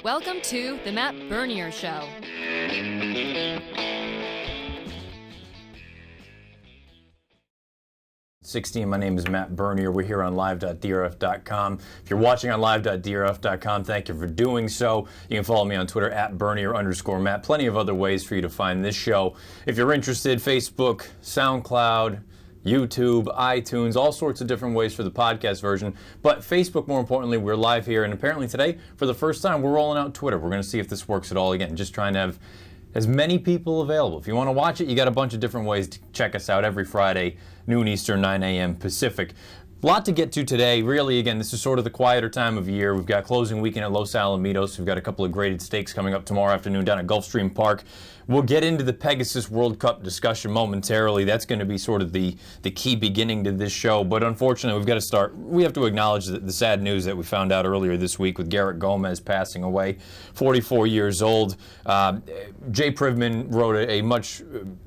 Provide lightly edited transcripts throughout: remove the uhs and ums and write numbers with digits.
Welcome to the Matt Bernier Show. My name is Matt Bernier. We're here on live.drf.com. If you're watching on live.drf.com, thank you for doing so. You can follow me on Twitter at Bernier_Matt. Plenty of other ways for you to find this show. If you're interested, Facebook, SoundCloud, YouTube, iTunes, all sorts of different ways for the podcast version. But Facebook, more importantly, we're live here. And apparently today, for the first time, we're rolling out Twitter. We're going to see if this works at all again. Just trying to have as many people available. If you want to watch it, you got a bunch of different ways to check us out every Friday, noon Eastern, 9 a.m. Pacific. A lot to get to today. Really, again, this is sort of the quieter time of year. We've got closing weekend at Los Alamitos. We've got a couple of graded stakes coming up tomorrow afternoon down at Gulfstream Park. We'll get into the Pegasus World Cup discussion momentarily. That's going to be sort of the key beginning to this show. But unfortunately, we've got to start. We have to acknowledge the sad news that we found out earlier this week with Garrett Gomez passing away, 44 years old. Jay Privman wrote a much,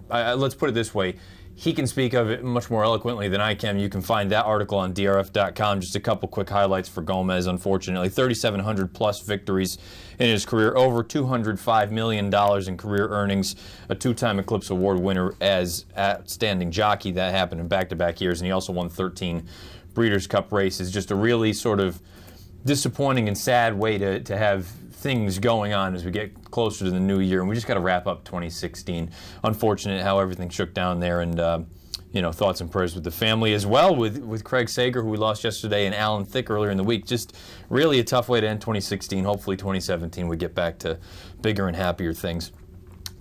let's put it this way, he can speak of it much more eloquently than I can. You can find that article on drf.com. Just a couple quick highlights for Gomez, unfortunately. 3,700 plus victories in his career, over $205 million in career earnings, a two-time Eclipse Award winner as outstanding jockey. That happened in back-to-back years, and he also won 13 Breeders' Cup races. Just a really sort of disappointing and sad way to have things going on as we get closer to the new year, and we just got to wrap up 2016. Unfortunate how everything shook down there, and thoughts and prayers with the family as well, with Craig Sager, who we lost yesterday, and Alan Thicke earlier in the week. Just really a tough way to end 2016. Hopefully 2017 we get back to bigger and happier things.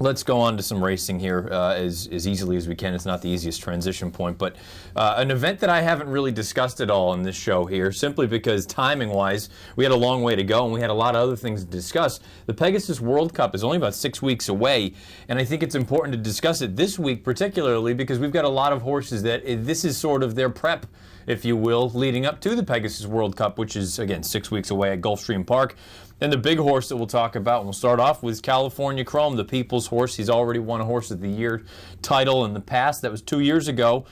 Let's go on to some racing here as easily as we can. It's not the easiest transition point, but an event that I haven't really discussed at all in this show here, simply because timing-wise, we had a long way to go and we had a lot of other things to discuss. The Pegasus World Cup is only about 6 weeks away, and I think it's important to discuss it this week particularly because we've got a lot of horses that this is sort of their prep, if you will, leading up to the Pegasus World Cup, which is, again, 6 weeks away at Gulfstream Park. And the big horse that we'll talk about, and we'll start off with California Chrome, the people's horse. He's already won a Horse of the Year title in the past. That was 2 years ago.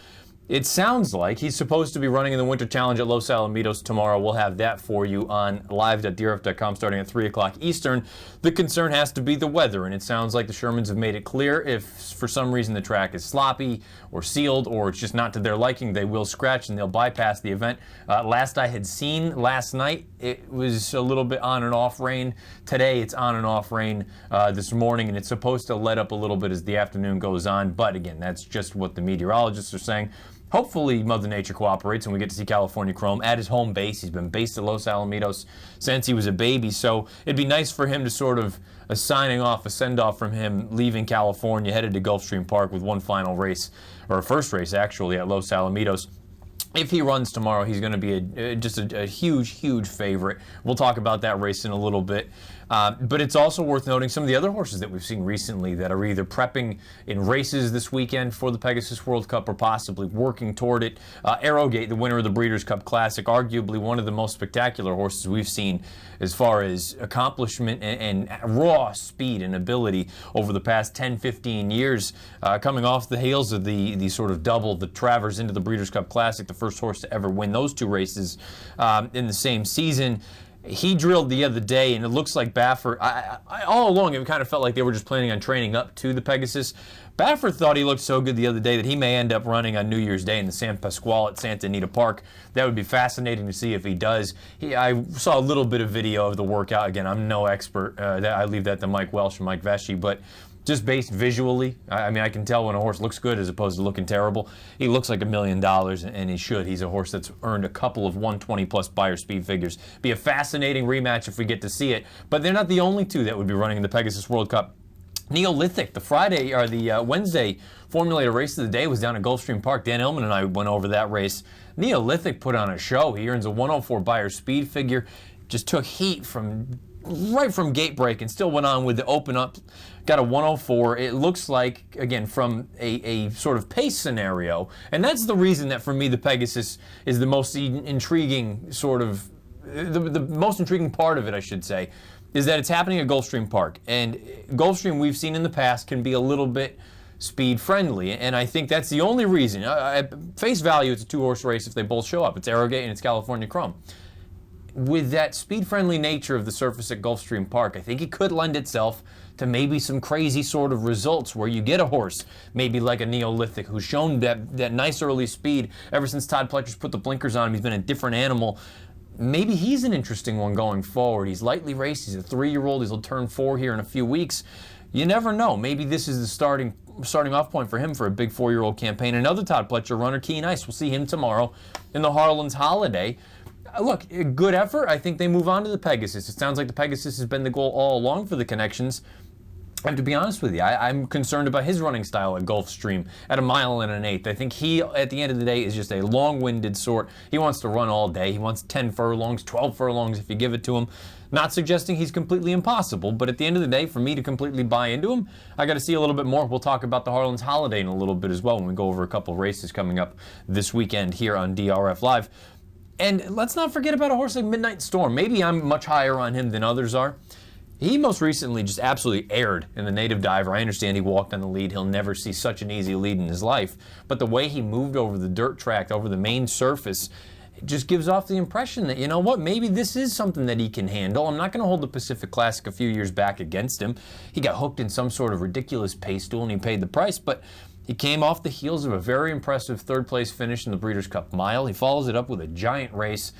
It sounds like he's supposed to be running in the Winter Challenge at Los Alamitos tomorrow. We'll have that for you on live.drf.com starting at 3 o'clock Eastern. The concern has to be the weather, and it sounds like the Shermans have made it clear if for some reason the track is sloppy or sealed or it's just not to their liking, they will scratch and they'll bypass the event. Last I had seen last night, it was a little bit on and off rain. Today it's on and off rain this morning, and it's supposed to let up a little bit as the afternoon goes on. But again, that's just what the meteorologists are saying. Hopefully Mother Nature cooperates and we get to see California Chrome at his home base. He's been based at Los Alamitos since he was a baby, so it'd be nice for him to sort of a signing off, a send-off from him leaving California, headed to Gulfstream Park with one final race, or a first race actually, at Los Alamitos. If he runs tomorrow, he's going to be just a huge, huge favorite. We'll talk about that race in a little bit. But it's also worth noting some of the other horses that we've seen recently that are either prepping in races this weekend for the Pegasus World Cup or possibly working toward it. Arrowgate, the winner of the Breeders' Cup Classic, arguably one of the most spectacular horses we've seen as far as accomplishment and raw speed and ability over the past 10, 15 years, coming off the heels of the sort of double, the Travers into the Breeders' Cup Classic, the first horse to ever win those two races in the same season. He drilled the other day, and it looks like Baffert, all along it kind of felt like they were just planning on training up to the Pegasus. Baffert thought he looked so good the other day that he may end up running on New Year's Day in the San Pasquale at Santa Anita Park. That would be fascinating to see if he does. I saw a little bit of video of the workout. Again, I'm no expert. I leave that to Mike Welsh and Mike Vesci, but just based visually, I mean, I can tell when a horse looks good as opposed to looking terrible. He looks like $1 million, and he should. He's a horse that's earned a couple of 120-plus Beyer speed figures. Be a fascinating rematch if we get to see it. But they're not the only two that would be running in the Pegasus World Cup. Neolithic, the Wednesday formulator race of the day was down at Gulfstream Park. Dan Illman and I went over that race. Neolithic put on a show. He earns a 104 Beyer speed figure. Just took heat right from gate break and still went on with the open up. Got a 104. It looks like, again, from a sort of pace scenario. And that's the reason that for me the Pegasus is the most intriguing sort of, the most intriguing part of it, I should say, is that it's happening at Gulfstream Park. And Gulfstream, we've seen in the past, can be a little bit speed friendly, and I think that's the only reason. At face value, it's a two-horse race if they both show up. It's Arrowgate and it's California Chrome. with that speed-friendly nature of the surface at Gulfstream Park, I think it could lend itself to maybe some crazy sort of results where you get a horse, maybe like a Neolithic, who's shown that nice early speed. Ever since Todd Pletcher's put the blinkers on him, he's been a different animal. Maybe he's an interesting one going forward. He's lightly raced. He's a 3-year-old. He'll turn 4 here in a few weeks. You never know. Maybe this is the starting off point for him for a big 4-year-old campaign. Another Todd Pletcher runner, Keen Ice. We'll see him tomorrow in the Harlan's Holiday. Look, a good effort. I think they move on to the Pegasus. It sounds like the Pegasus has been the goal all along for the Connections. And to be honest with you, I'm concerned about his running style at Gulfstream at 1 1/8 miles. I think he, at the end of the day, is just a long-winded sort. He wants to run all day. He wants 10 furlongs, 12 furlongs if you give it to him. Not suggesting he's completely impossible, but at the end of the day, for me to completely buy into him, I got to see a little bit more. We'll talk about the Harlan's Holiday in a little bit as well when we go over a couple races coming up this weekend here on DRF Live. And let's not forget about a horse like Midnight Storm. Maybe I'm much higher on him than others are. He most recently just absolutely aired in the Native Diver. I understand he walked on the lead. He'll never see such an easy lead in his life. But the way he moved over the dirt track, over the main surface, it just gives off the impression that, you know what, maybe this is something that he can handle. I'm not going to hold the Pacific Classic a few years back against him. He got hooked in some sort of ridiculous pace duel and he paid the price. But he came off the heels of a very impressive third-place finish in the Breeders' Cup Mile. He follows it up with a giant race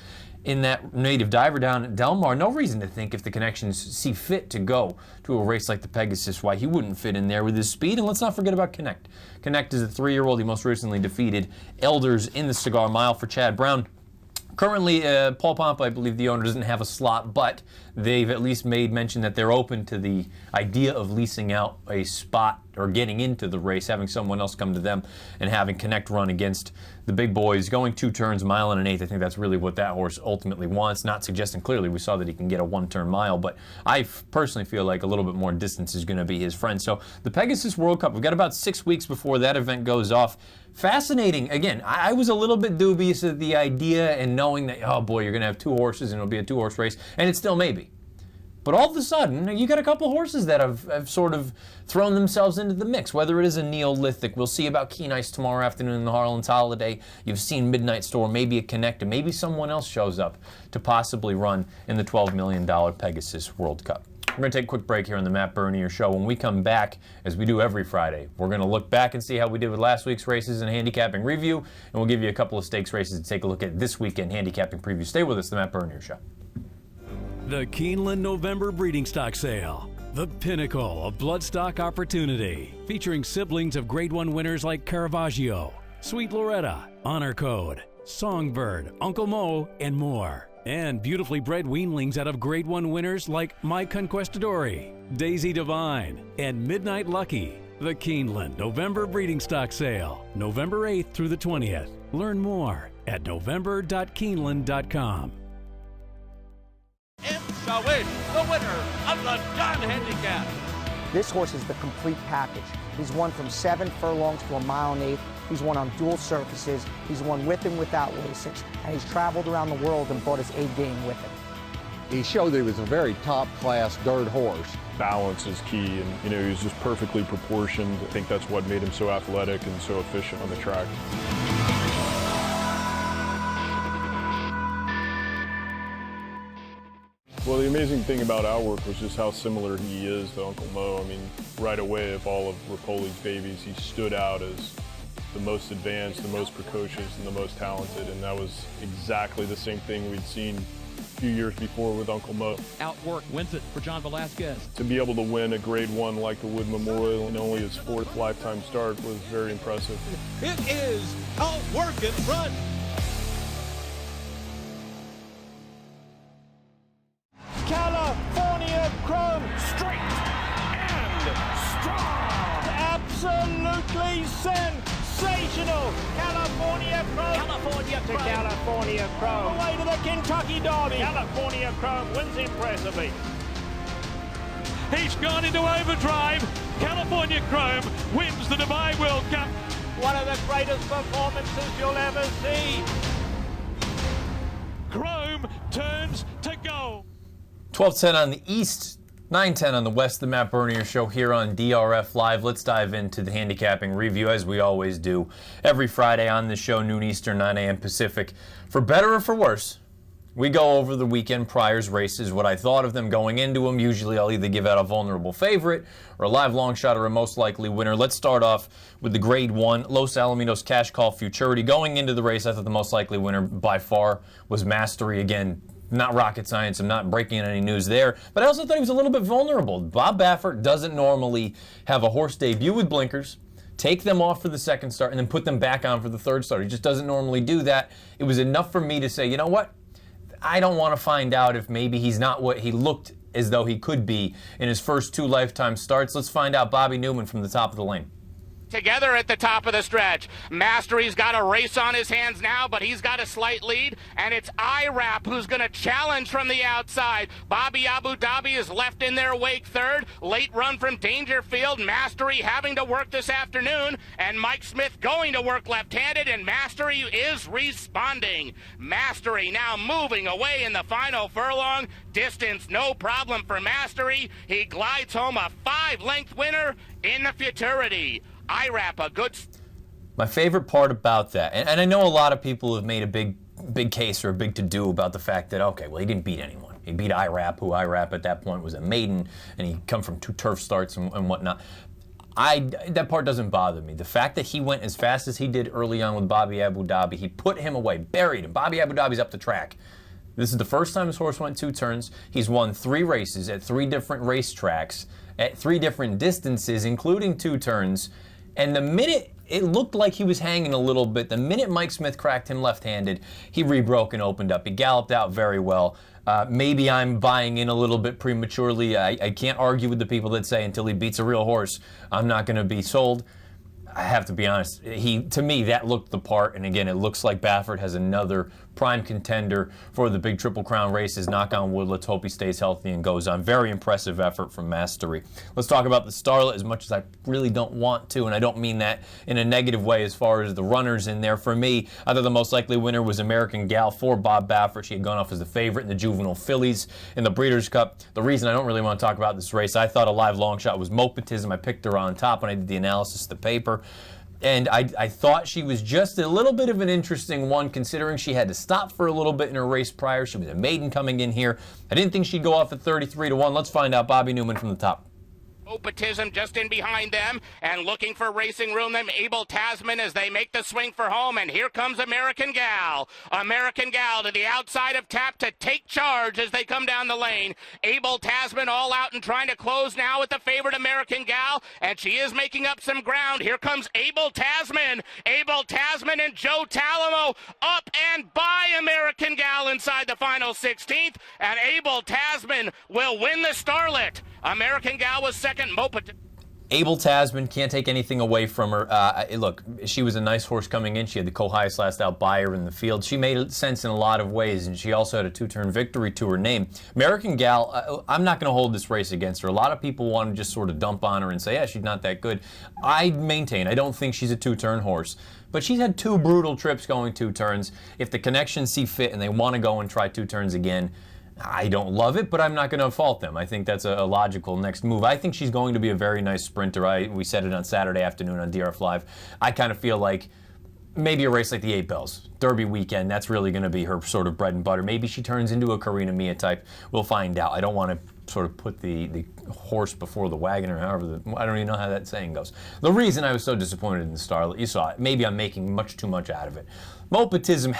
in that Native Diver down at Del Mar. No reason to think if the Connections see fit to go to a race like the Pegasus, why he wouldn't fit in there with his speed. And let's not forget about Connect. Connect is a 3-year-old. He most recently defeated Elders in the Cigar Mile for Chad Brown. Currently, Paul Pompa, I believe the owner, doesn't have a slot, but they've at least made mention that they're open to the idea of leasing out a spot or getting into the race, having someone else come to them and having Connect run against the big boys, going 2 turns, 1 1/8 miles. I think that's really what that horse ultimately wants, not suggesting clearly. We saw that he can get a 1-turn mile, but I personally feel like a little bit more distance is going to be his friend. So the Pegasus World Cup, we've got about 6 weeks before that event goes off. Fascinating. Again, I was a little bit dubious of the idea and knowing that, oh boy, you're going to have 2 horses and it'll be a 2-horse race, and it still may be. But all of a sudden, you got a couple horses that have sort of thrown themselves into the mix, whether it is a Neolithic. We'll see about Keen Ice tomorrow afternoon in the Harlan's Holiday. You've seen Midnight Storm, maybe a Connect, and maybe someone else shows up to possibly run in the $12 million Pegasus World Cup. We're going to take a quick break here on the Matt Bernier Show. When we come back, as we do every Friday, we're going to look back and see how we did with last week's races and handicapping review, and we'll give you a couple of stakes races to take a look at this weekend handicapping preview. Stay with us, the Matt Bernier Show. The Keeneland November Breeding Stock Sale. The pinnacle of bloodstock opportunity. Featuring siblings of Grade 1 winners like Caravaggio, Sweet Loretta, Honor Code, Songbird, Uncle Mo, and more. And beautifully bred weanlings out of Grade 1 winners like My Conquistadori, Daisy Divine, and Midnight Lucky. The Keeneland November Breeding Stock Sale. November 8th through the 20th. Learn more at november.keeneland.com. Shawin, the winner of the John Handicap. This horse is the complete package. He's won from 7 furlongs to 1 1/8 miles. He's won on dual surfaces. He's won with and without Lasix. And he's traveled around the world and brought his A game with him. He showed that he was a very top-class dirt horse. Balance is key, and he was just perfectly proportioned. I think that's what made him so athletic and so efficient on the track. Well, the amazing thing about our work was just how similar he is to Uncle Mo. I mean, right away, of all of Rapoli's babies, he stood out as the most advanced, the most precocious, and the most talented, and that was exactly the same thing we'd seen a few years before with Uncle Mo. Outwork wins it for John Velasquez. To be able to win a Grade 1 like the Wood Memorial in only his 4th lifetime start was very impressive. It is Outwork in front. California Chrome, straight and strong. Absolutely sensational. California Chrome. California Chrome. To California Chrome. All the way to the Kentucky Derby. California Chrome wins impressively. He's gone into overdrive. California Chrome wins the Dubai World Cup. One of the greatest performances you'll ever see. Chrome turns to gold. 12:10 on the East, 9:10 on the West, the Matt Bernier Show here on DRF Live. Let's dive into the handicapping review, as we always do every Friday on this show, noon Eastern, 9 a.m. Pacific. For better or for worse, We go over the weekend priors races, what I thought of them going into them. Usually I'll either give out a vulnerable favorite or a live long shot or a most likely winner. Let's start off with the Grade 1, Los Alamitos Cash Call Futurity. Going into the race, I thought the most likely winner by far was Mastery. Again, not rocket science. I'm not breaking any news there. But I also thought he was a little bit vulnerable. Bob Baffert doesn't normally have a horse debut with blinkers, take them off for the second start, and then put them back on for the third start. He just doesn't normally do that. It was enough for me to say, you know what? I don't want to find out if maybe he's not what he looked as though he could be in his first 2 lifetime starts. Let's find out Bobby Newman from the top of the lane. Together at the top of the stretch. Mastery's got a race on his hands now, but he's got a slight lead, and it's IRAP who's going to challenge from the outside. Bobby Abu Dhabi is left in their wake third. Late run from Dangerfield. Mastery having to work this afternoon, and Mike Smith going to work left-handed, and Mastery is responding. Mastery now moving away in the final furlong. Distance no problem for Mastery. He glides home a 5-length winner in the Futurity. IRAP, a good... My favorite part about that, and I know a lot of people have made a big case or a big to-do about the fact that, okay, well, he didn't beat anyone. He beat IRAP, who IRAP at that point was a maiden, and he come from 2 turf starts and whatnot. That part doesn't bother me. The fact that he went as fast as he did early on with Bobby Abu Dhabi, he put him away, buried him. Bobby Abu Dhabi's up the track. This is the first time his horse went 2 turns. He's won 3 races at 3 different racetracks, at 3 different distances, including 2 turns. And the minute it looked like he was hanging a little bit, the minute Mike Smith cracked him left-handed, he rebroke and opened up. He galloped out very well. Maybe I'm buying in a little bit prematurely. I can't argue with the people that say until he beats a real horse, I'm not going to be sold. I have to be honest, to me, that looked the part. And again, it looks like Baffert has another prime contender for the big Triple Crown races. Knock on wood, let's hope he stays healthy and goes on. Very impressive effort from Mastery. Let's talk about the Starlet, as much as I really don't want to, and I don't mean that in a negative way as far as the runners in there. For me, I thought the most likely winner was American Gal for Bob Baffert. She had gone off as the favorite in the Juvenile Fillies in the Breeders' Cup. The reason I don't really want to talk about this race, I thought a live long shot was Mopatism. I picked her on top when I did the analysis of the paper. And I thought she was just a little bit of an interesting one, considering she had to stop for a little bit in her race prior. She was a maiden coming in here. I didn't think she'd go off at 33-1. Let's find out Bobby Newman from the top. Opatism just in behind them, and looking for racing room, them Abel Tasman as they make the swing for home, and here comes American Gal. American Gal to the outside of Tap to take charge as they come down the lane. Abel Tasman all out and trying to close now with the favorite American Gal, and she is making up some ground. Here comes Abel Tasman. Abel Tasman and Joe Talamo up and by American Gal inside the final 16th, and Abel Tasman will win the Starlet. American Gal was second. Abel Tasman, can't take anything away from her. Look, she was a nice horse coming in. She had the co-highest last out buyer in the field. She made sense in a lot of ways, and she also had a 2-turn victory to her name. American Gal, I'm not going to hold this race against her. A lot of people want to just sort of dump on her and say, yeah, she's not that good. I maintain, I don't think she's a 2-turn horse. But she's had 2 brutal trips going 2 turns. If the connections see fit and they want to go and try 2 turns again, I don't love it, but I'm not going to fault them. I think that's a logical next move. I think she's going to be a very nice sprinter. We said it on Saturday afternoon on DRF Live. I kind of feel like maybe a race like the 8 Bells, Derby weekend, that's really going to be her sort of bread and butter. Maybe she turns into a Karina Mia type. We'll find out. I don't want to sort of put the horse before the wagon, or however, I don't even know how that saying goes. The reason I was so disappointed in the Starlet, you saw it. Maybe I'm making much too much out of it. Mopatism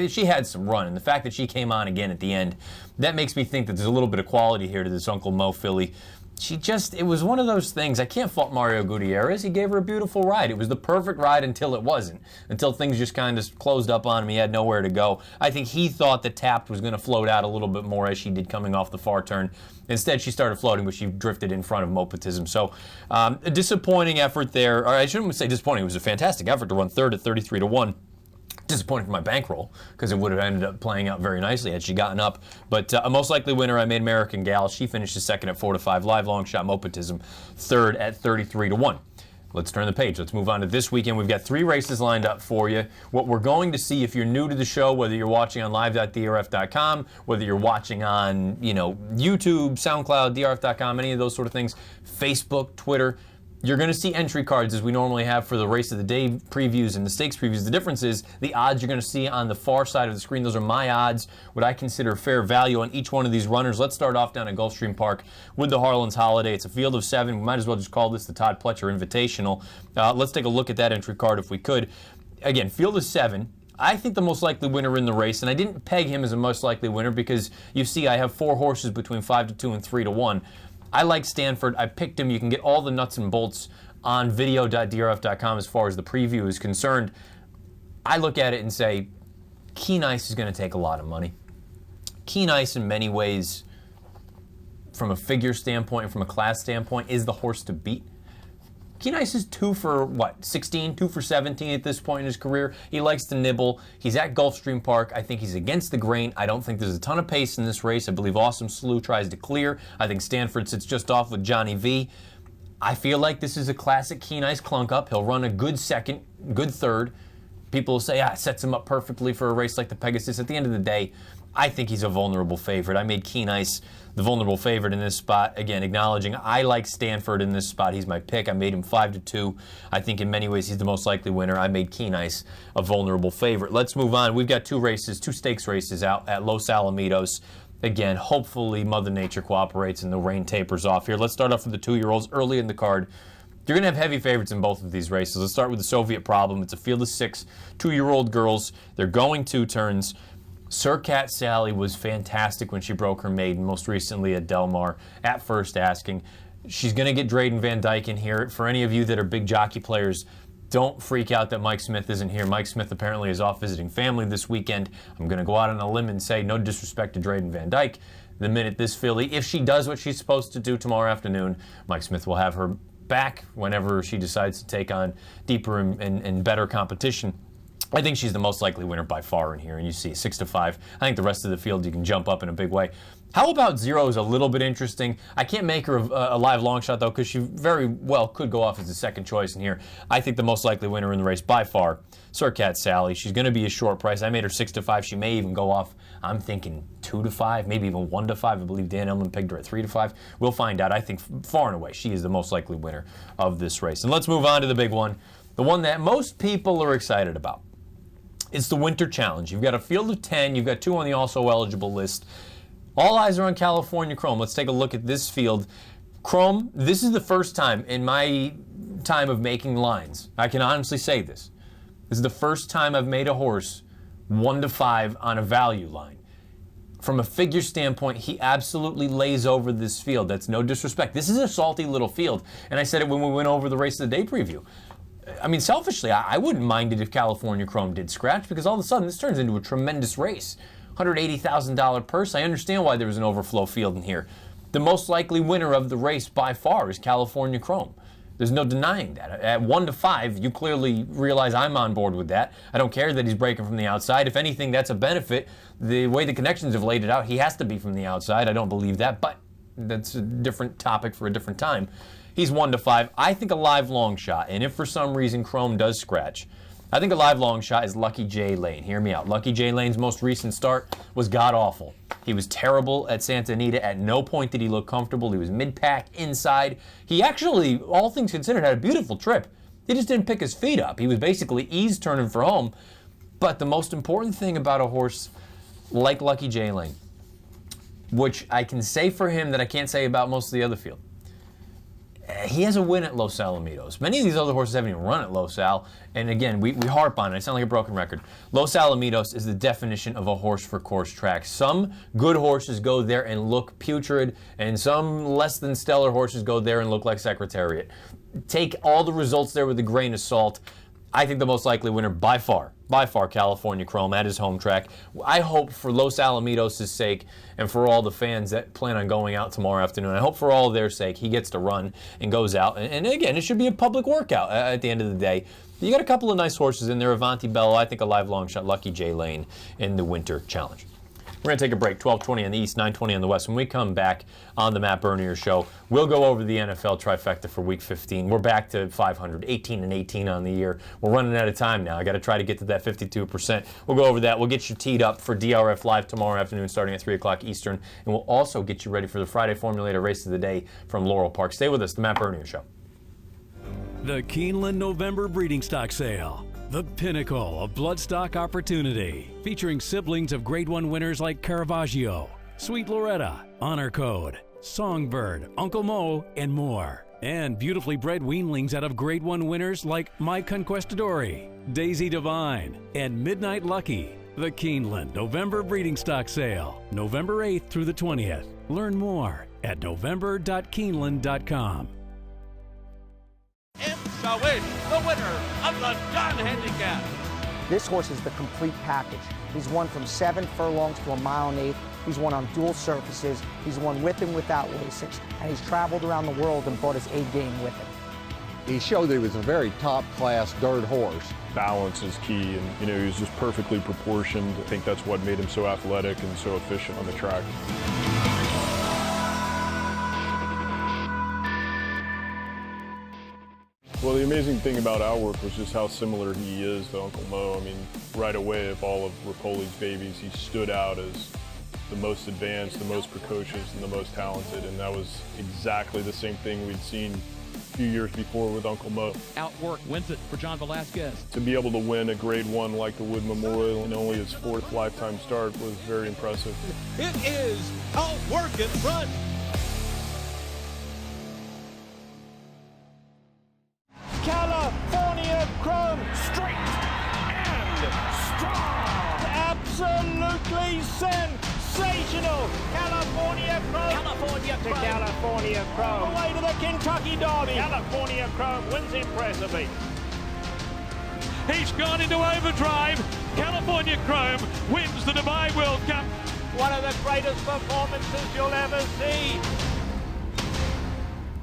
she had some run, and the fact that she came on again at the end, that makes me think that there's a little bit of quality here to this Uncle Mo filly. It was one of those things. I can't fault Mario Gutierrez. He gave her a beautiful ride. It was the perfect ride until it wasn't. Until things just kind of closed up on him. He had nowhere to go. I think he thought that Tapped was going to float out a little bit more as she did coming off the far turn. Instead, she started floating, but she drifted in front of Mopatism. So, a disappointing effort there. Or I shouldn't say disappointing. It was a fantastic effort to run third at 33-1. Disappointed for my bankroll, because it would have ended up playing out very nicely had she gotten up. But a most likely winner, I made American Gal. She finishes second at 4-5. Live long shot Mopatism third at 33-1. Let's turn the page. Let's move on to this weekend. We've got 3 races lined up for you. What we're going to see, if you're new to the show, whether you're watching on live.drf.com, whether you're watching on YouTube, SoundCloud, drf.com, any of those sort of things, Facebook, Twitter, You're going to see entry cards as we normally have for the race of the day previews and the stakes previews. The difference is the odds you're going to see on the far side of the screen. Those are my odds, what I consider fair value on each one of these runners. Let's start off down at Gulfstream Park with the Harlan's Holiday. It's a field of 7. We might as well just call this the Todd Pletcher Invitational. Let's take a look at that entry card if we could. Again, field of 7. I think the most likely winner in the race, and I didn't peg him as a most likely winner because you see I have 4 horses between 5-2 and 3-1. I like Stanford. I picked him. You can get all the nuts and bolts on video.drf.com as far as the preview is concerned. I look at it and say, Keen Ice is going to take a lot of money. Keen Ice, in many ways, from a figure standpoint and from a class standpoint, is the horse to beat. Keen Ice is 2 for, 16, 2 for 17 at this point in his career. He likes to nibble. He's at Gulfstream Park. I think he's against the grain. I don't think there's a ton of pace in this race. I believe Awesome Slew tries to clear. I think Stanford sits just off with Johnny V. I feel like this is a classic Keen Ice clunk up. He'll run a good second, good third. People will say, it sets him up perfectly for a race like the Pegasus. At the end of the day, I think he's a vulnerable favorite. I made Keen Ice the vulnerable favorite in this spot. Again, acknowledging I like Stanford in this spot. He's my pick. I made him 5-2. I think in many ways he's the most likely winner. I made Keen Ice a vulnerable favorite. Let's move on. We've got 2 stakes races out at Los Alamitos. Again, hopefully Mother Nature cooperates and the rain tapers off here. Let's start off with the 2-year-olds early in the card. You're going to have heavy favorites in both of these races. Let's start with the Soviet Problem. It's a field of 6 2-year-old girls. They're going 2 turns. Sir Cat Sally was fantastic when she broke her maiden, most recently at Del Mar, at First Asking. She's going to get Drayden Van Dyke in here. For any of you that are big jockey players, don't freak out that Mike Smith isn't here. Mike Smith apparently is off visiting family this weekend. I'm going to go out on a limb and say no disrespect to Drayden Van Dyke. The minute this filly, if she does what she's supposed to do tomorrow afternoon, Mike Smith will have her back whenever she decides to take on deeper and better competition. I think she's the most likely winner by far in here, and you see 6-5. I think the rest of the field you can jump up in a big way. How about Zero is a little bit interesting. I can't make her a live long shot, though, because she very well could go off as the second choice in here. I think the most likely winner in the race by far, Sir Cat Sally. She's going to be a short price. I made her 6-5. She may even go off, I'm thinking 2-5, maybe even 1-5. I believe Dan Ellman pegged her at 3-5. We'll find out. I think far and away she is the most likely winner of this race. And let's move on to the big one, the one that most people are excited about. It's the Winter Challenge. You've got a field of 10. You've got 2 on the also eligible list. All eyes are on California Chrome. Let's take a look at this field. Chrome, this is the first time in my time of making lines. I can honestly say this. This is the first time I've made a horse 1-5 on a value line. From a figure standpoint, he absolutely lays over this field. That's no disrespect. This is a salty little field. And I said it when we went over the race of the day preview. I mean, selfishly, I wouldn't mind it if California Chrome did scratch, because all of a sudden this turns into a tremendous race. $180,000 purse. I understand why there was an overflow field in here. The most likely winner of the race by far is California Chrome. There's no denying that. At 1-5, you clearly realize I'm on board with that. I don't care that he's breaking from the outside. If anything, that's a benefit. The way the connections have laid it out, he has to be from the outside. I don't believe that, but that's a different topic for a different time. He's 1-5. I think a live long shot, and if for some reason Chrome does scratch, I think a live long shot is Lucky J Lane. Hear me out. Lucky J Lane's most recent start was god-awful. He was terrible at Santa Anita. At no point did he look comfortable. He was mid-pack, inside. He actually, all things considered, had a beautiful trip. He just didn't pick his feet up. He was basically ease turning for home. But the most important thing about a horse like Lucky J Lane, which I can say for him that I can't say about most of the other field, he has a win at Los Alamitos. Many of these other horses haven't even run at Los Al. And again, we harp on it. I sound like a broken record. Los Alamitos is the definition of a horse for course track. Some good horses go there and look putrid, and some less than stellar horses go there and look like Secretariat. Take all the results there with a grain of salt. I think the most likely winner by far, California Chrome at his home track. I hope for Los Alamitos' sake and for all the fans that plan on going out tomorrow afternoon, I hope for all of their sake he gets to run and goes out. And again, it should be a public workout at the end of the day. You got a couple of nice horses in there. Avanti Bello, I think a live long shot, Lucky J Lane in the Winter Challenge. We're going to take a break, 12:20 on the East, 9:20 on the West. When we come back on the Matt Bernier Show, we'll go over the NFL Trifecta for Week 15. We're back to 500, 18-18 on the year. We're running out of time now. I got to try to get to that 52%. We'll go over that. We'll get you teed up for DRF Live tomorrow afternoon starting at 3 o'clock Eastern. And we'll also get you ready for the Friday Formulator Race of the Day from Laurel Park. Stay with us, the Matt Bernier Show. The Keeneland November Breeding Stock Sale. The pinnacle of bloodstock opportunity. Featuring siblings of Grade 1 winners like Caravaggio, Sweet Loretta, Honor Code, Songbird, Uncle Mo, and more. And beautifully bred weanlings out of Grade 1 winners like My Conquistadori, Daisy Divine, and Midnight Lucky. The Keeneland November Breeding Stock Sale, November 8th through the 20th. Learn more at november.keeneland.com. Shawin, the winner of the Gun Handicap. This horse is the complete package. He's won from 7 furlongs to a mile and 1/8. He's won on dual surfaces. He's won with and without Lasix, and he's traveled around the world and brought his A game with him. He showed that he was a very top-class dirt horse. Balance is key, and he was just perfectly proportioned. I think that's what made him so athletic and so efficient on the track. Well, the amazing thing about Outwork was just how similar he is to Uncle Mo. I mean, right away, of all of Rapoli's babies, he stood out as the most advanced, the most precocious, and the most talented, and that was exactly the same thing we'd seen a few years before with Uncle Mo. Outwork wins it for John Velasquez. To be able to win a Grade 1 like the Wood Memorial in only his 4th lifetime start was very impressive. It is Outwork in front. California Chrome, straight and strong. Absolutely sensational. California Chrome. California Chrome. To California Chrome. Away to the Kentucky Derby. California Chrome wins impressively. He's gone into overdrive. California Chrome wins the Dubai World Cup. One of the greatest performances you'll ever see.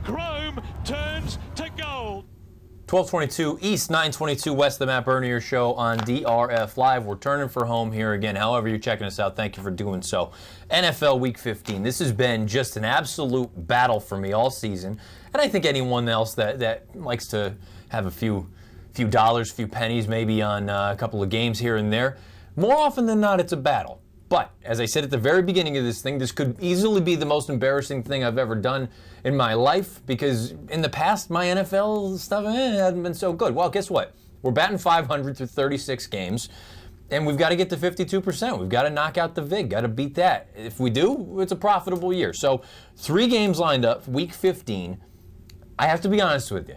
Chrome turns to gold. 1222 East, 922 West, the Matt Bernier Show on DRF Live. We're turning for home here again. However you're checking us out, thank you for doing so. NFL Week 15. This has been just an absolute battle for me all season. And I think anyone else that likes to have a few dollars, few pennies, maybe on a couple of games here and there, more often than not, it's a battle. But, as I said at the very beginning of this thing, this could easily be the most embarrassing thing I've ever done in my life, because in the past, my NFL stuff hasn't been so good. Well, guess what? We're batting 500 through 36 games, and we've got to get to 52%. We've got to knock out the VIG, got to beat that. If we do, it's a profitable year. So, 3 games lined up, Week 15. I have to be honest with you.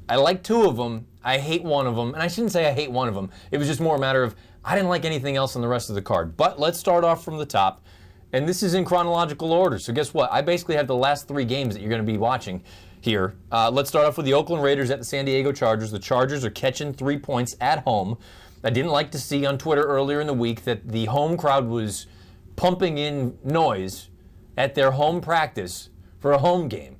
I like 2 of them. I hate one of them. And I shouldn't say I hate one of them. It was just more a matter of I didn't like anything else on the rest of the card. But let's start off from the top. And this is in chronological order. So guess what? I basically have the last 3 games that you're going to be watching here. Let's start off with the Oakland Raiders at the San Diego Chargers. The Chargers are catching 3 points at home. I didn't like to see on Twitter earlier in the week that the home crowd was pumping in noise at their home practice for a home game,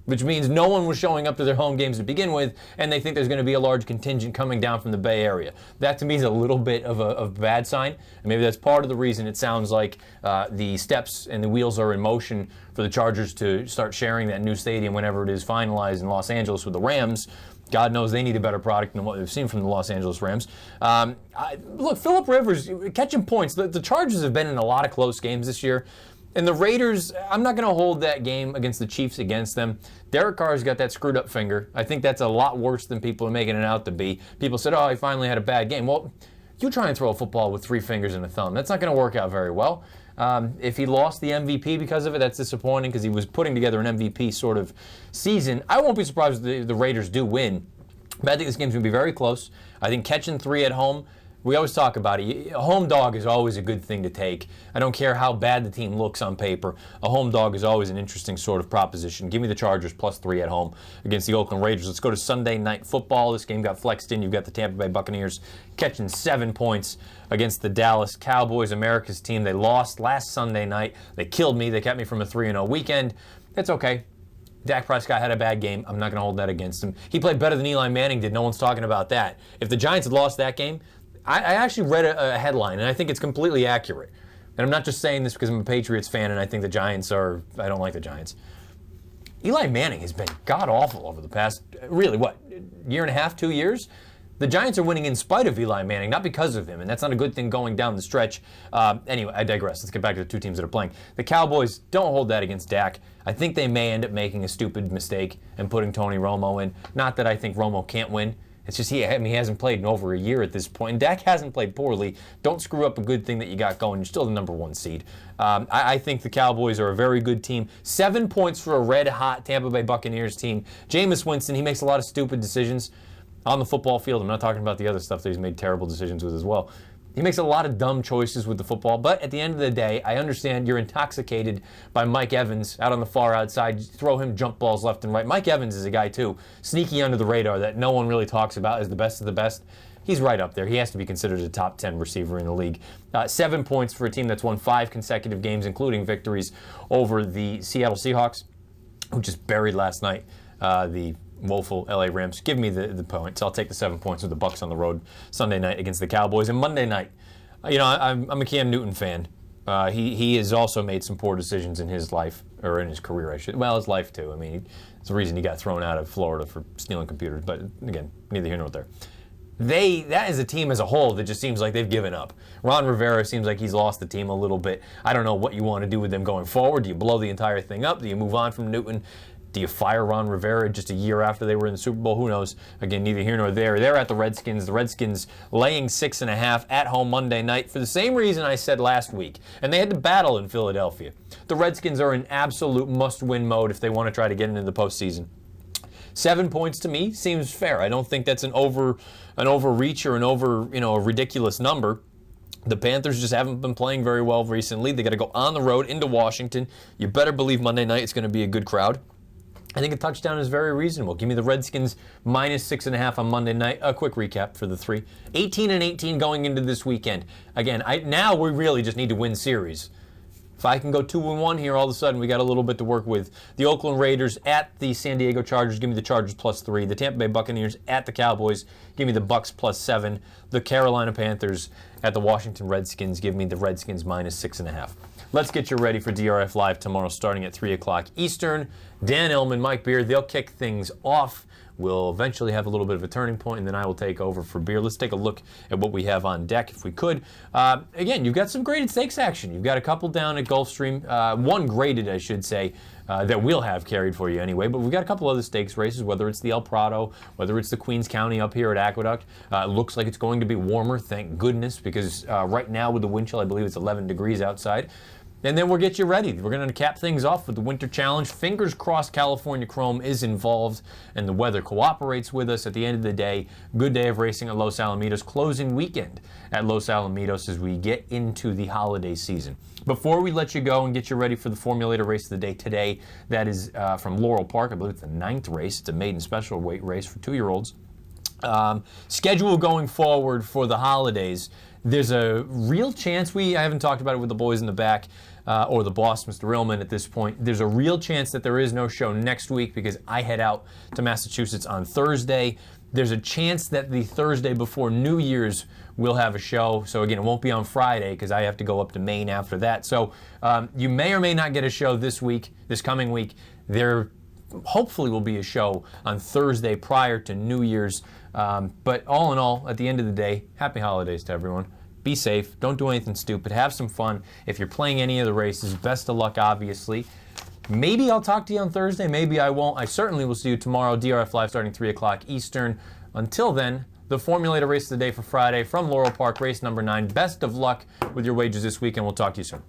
which means no one was showing up to their home games to begin with, and they think there's going to be a large contingent coming down from the Bay Area. That, to me, is a little bit of a bad sign, and maybe that's part of the reason it sounds like the steps and the wheels are in motion for the Chargers to start sharing that new stadium whenever it is finalized in Los Angeles with the Rams. God knows they need a better product than what we've seen from the Los Angeles Rams. Look, Phillip Rivers, catching points. The Chargers have been in a lot of close games this year. And the Raiders, I'm not going to hold that game against the Chiefs against them. Derek Carr's got that screwed up finger. I think that's a lot worse than people are making it out to be. People said, oh, he finally had a bad game. Well, you try and throw a football with 3 fingers and a thumb. That's not going to work out very well. If he lost the MVP because of it, that's disappointing because he was putting together an MVP sort of season. I won't be surprised if the Raiders do win. But I think this game's going to be very close. I think catching 3 at home, we always talk about it. A home dog is always a good thing to take. I don't care how bad the team looks on paper. A home dog is always an interesting sort of proposition. Give me the Chargers plus 3 at home against the Oakland Raiders. Let's go to Sunday Night Football. This game got flexed in. You've got the Tampa Bay Buccaneers catching 7 points against the Dallas Cowboys, America's team. They lost last Sunday night. They killed me. They kept me from a 3-0 weekend. It's okay. Dak Prescott had a bad game. I'm not going to hold that against him. He played better than Eli Manning did. No one's talking about that. If the Giants had lost that game, I actually read a headline, and I think it's completely accurate. And I'm not just saying this because I'm a Patriots fan and I think the Giants I don't like the Giants. Eli Manning has been god-awful over the past, really, year and a half, 2 years? The Giants are winning in spite of Eli Manning, not because of him, and that's not a good thing going down the stretch. Anyway, I digress. Let's get back to the two teams that are playing. The Cowboys, don't hold that against Dak. I think they may end up making a stupid mistake and putting Tony Romo in. Not that I think Romo can't win. It's just he hasn't played in over a year at this point. And Dak hasn't played poorly. Don't screw up a good thing that you got going. You're still the number 1 seed. I think the Cowboys are a very good team. 7 points for a red-hot Tampa Bay Buccaneers team. Jameis Winston, he makes a lot of stupid decisions on the football field. I'm not talking about the other stuff that he's made terrible decisions with as well. He makes a lot of dumb choices with the football, but at the end of the day, I understand you're intoxicated by Mike Evans out on the far outside. You throw him jump balls left and right. Mike Evans is a guy, too, sneaky under the radar that no one really talks about as the best of the best. He's right up there. He has to be considered a top 10 receiver in the league. 7 points for a team that's won 5 consecutive games, including victories over the Seattle Seahawks, who just buried last night the woeful LA Rams. Give me the points. I'll take the 7 points with the Bucs on the road Sunday night against the Cowboys. And Monday night, I'm a Cam Newton fan. He has also made some poor decisions in his life, or in his career, his life too. I mean, it's the reason he got thrown out of Florida for stealing computers. But again, neither here nor there. That is a team as a whole that just seems like they've given up. Ron Rivera seems like he's lost the team a little bit. I don't know what you want to do with them going forward. Do you blow the entire thing up? Do you move on from Newton? Do you fire Ron Rivera just a year after they were in the Super Bowl? Who knows? Again, neither here nor there. They're at the Redskins. The Redskins laying 6.5 at home Monday night for the same reason I said last week. And they had to battle in Philadelphia. The Redskins are in absolute must-win mode if they want to try to get into the postseason. 7 points to me seems fair. I don't think that's an overreach or a ridiculous number. The Panthers just haven't been playing very well recently. They got to go on the road into Washington. You better believe Monday night it's going to be a good crowd. I think a touchdown is very reasonable. Give me the Redskins minus 6.5 on Monday night. A quick recap for the 3. 18-18 going into this weekend. Again, now we really just need to win series. If I can go 2-1 here, all of a sudden we got a little bit to work with. The Oakland Raiders at the San Diego Chargers. Give me the Chargers plus 3. The Tampa Bay Buccaneers at the Cowboys. Give me the Bucks plus 7. The Carolina Panthers at the Washington Redskins. Give me the Redskins minus 6.5. Let's get you ready for DRF Live tomorrow starting at 3 o'clock Eastern. Dan Illman, Mike Beard, they'll kick things off. We'll eventually have a little bit of a turning point, and then I will take over for beer. Let's take a look at what we have on deck, if we could. Again, you've got some graded stakes action. You've got a couple down at Gulfstream. One graded, I should say, that we'll have carried for you anyway. But we've got a couple other stakes races, whether it's the El Prado, whether it's the Queens County up here at Aqueduct. It looks like it's going to be warmer, thank goodness, because right now with the wind chill, I believe it's 11 degrees outside. And then we'll get you ready. We're going to cap things off with the Winter Challenge. Fingers crossed California Chrome is involved and the weather cooperates with us. At the end of the day, good day of racing at Los Alamitos. Closing weekend at Los Alamitos as we get into the holiday season. Before we let you go and get you ready for the Formulator race of the day today, that is from Laurel Park. I believe it's the 9th race. It's a maiden special weight race for 2-year-olds. Schedule going forward for the holidays. There's a real chance, I haven't talked about it with the boys in the back, or the boss, Mr. Rillman, at this point. There's a real chance that there is no show next week because I head out to Massachusetts on Thursday. There's a chance that the Thursday before New Year's we'll have a show. So again, it won't be on Friday because I have to go up to Maine after that. So you may or may not get a show this coming week. There hopefully will be a show on Thursday prior to New Year's. But all in all, at the end of the day, happy holidays to everyone. Be safe. Don't do anything stupid. Have some fun. If you're playing any of the races, best of luck, obviously. Maybe I'll talk to you on Thursday. Maybe I won't. I certainly will see you tomorrow. DRF Live starting 3 o'clock Eastern. Until then, the Formulator race of the day for Friday from Laurel Park, race number 9. Best of luck with your wagers this week, and we'll talk to you soon.